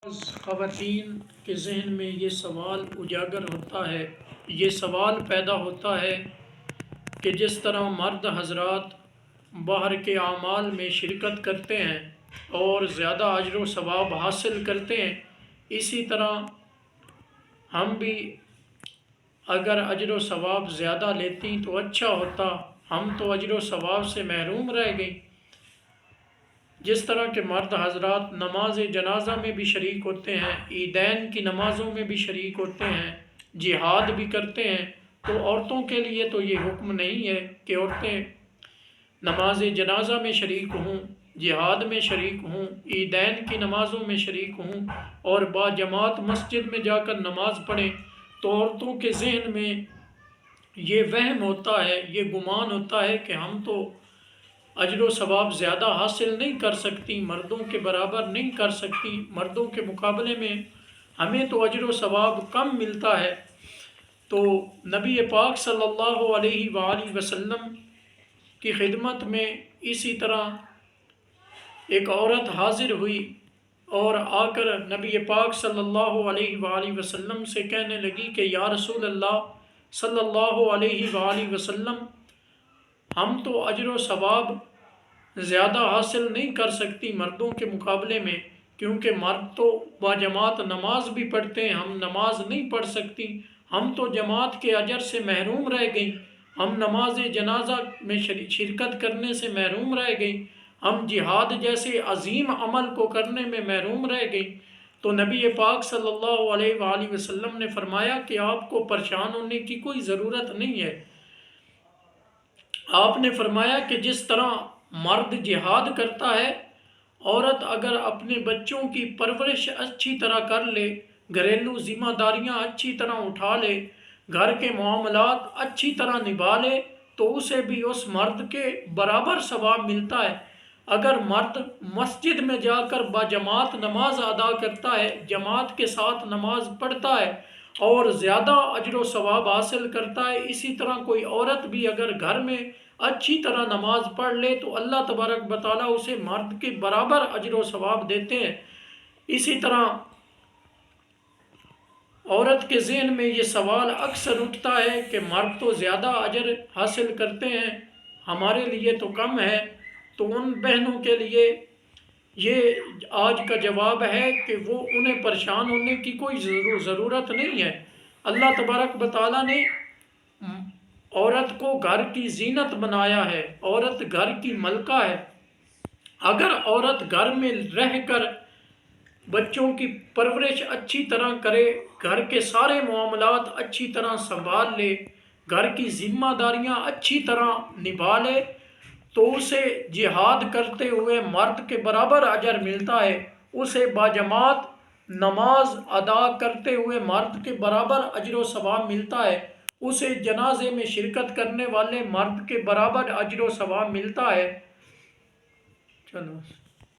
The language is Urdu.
خواتین کے ذہن میں یہ سوال اجاگر ہوتا ہے، یہ سوال پیدا ہوتا ہے کہ جس طرح مرد حضرات باہر کے اعمال میں شرکت کرتے ہیں اور زیادہ اجر و ثواب حاصل کرتے ہیں، اسی طرح ہم بھی اگر اجر و ثواب زیادہ لیتی تو اچھا ہوتا۔ ہم تو اجر و ثواب سے محروم رہ گئی۔ جس طرح کہ مرد حضرات نماز جنازہ میں بھی شریک ہوتے ہیں، عیدین کی نمازوں میں بھی شریک ہوتے ہیں، جہاد بھی کرتے ہیں، تو عورتوں کے لیے تو یہ حکم نہیں ہے کہ عورتیں نماز جنازہ میں شریک ہوں، جہاد میں شریک ہوں، عیدین کی نمازوں میں شریک ہوں اور با جماعت مسجد میں جا کر نماز پڑھیں۔ تو عورتوں کے ذہن میں یہ وہم ہوتا ہے، یہ گمان ہوتا ہے کہ ہم تو اجر و ثواب زیادہ حاصل نہیں کر سکتی، مردوں کے برابر نہیں کر سکتی، مردوں کے مقابلے میں ہمیں تو اجر و ثواب کم ملتا ہے۔ تو نبی پاک صلی اللہ علیہ وآلہ وسلم کی خدمت میں اسی طرح ایک عورت حاضر ہوئی اور آ کر نبی پاک صلی اللہ علیہ وآلہ وسلم سے کہنے لگی کہ یا رسول اللہ صلی اللہ علیہ وآلہ وسلم، ہم تو اجر و ثواب زیادہ حاصل نہیں کر سکتی مردوں کے مقابلے میں، کیونکہ مرد تو با جماعت نماز بھی پڑھتے ہیں، ہم نماز نہیں پڑھ سکتی، ہم تو جماعت کے اجر سے محروم رہ گئیں، ہم نماز جنازہ میں شرکت کرنے سے محروم رہ گئیں، ہم جہاد جیسے عظیم عمل کو کرنے میں محروم رہ گئیں۔ تو نبی پاک صلی اللہ علیہ وآلہ وسلم نے فرمایا کہ آپ کو پریشان ہونے کی کوئی ضرورت نہیں ہے۔ آپ نے فرمایا کہ جس طرح مرد جہاد کرتا ہے، عورت اگر اپنے بچوں کی پرورش اچھی طرح کر لے، گھریلو ذمہ داریاں اچھی طرح اٹھا لے، گھر کے معاملات اچھی طرح نبھا لے، تو اسے بھی اس مرد کے برابر ثواب ملتا ہے۔ اگر مرد مسجد میں جا کر باجماعت نماز ادا کرتا ہے، جماعت کے ساتھ نماز پڑھتا ہے اور زیادہ اجر و ثواب حاصل کرتا ہے، اسی طرح کوئی عورت بھی اگر گھر میں اچھی طرح نماز پڑھ لے تو اللہ تبارک و تعالیٰ اسے مرد کے برابر اجر و ثواب دیتے ہیں۔ اسی طرح عورت کے ذہن میں یہ سوال اکثر اٹھتا ہے کہ مرد تو زیادہ اجر حاصل کرتے ہیں، ہمارے لیے تو کم ہے۔ تو ان بہنوں کے لیے یہ آج کا جواب ہے کہ وہ انہیں پریشان ہونے کی کوئی ضرورت نہیں ہے۔ اللہ تبارک و تعالیٰ نے عورت کو گھر کی زینت بنایا ہے، عورت گھر کی ملکہ ہے۔ اگر عورت گھر میں رہ کر بچوں کی پرورش اچھی طرح کرے، گھر کے سارے معاملات اچھی طرح سنبھال لے، گھر کی ذمہ داریاں اچھی طرح نبھا لے، تو اسے جہاد کرتے ہوئے مرد کے برابر اجر ملتا ہے، اسے باجماعت نماز ادا کرتے ہوئے مرد کے برابر اجر و ثواب ملتا ہے، اسے جنازے میں شرکت کرنے والے مرد کے برابر اجر و ثواب ملتا ہے۔ چلو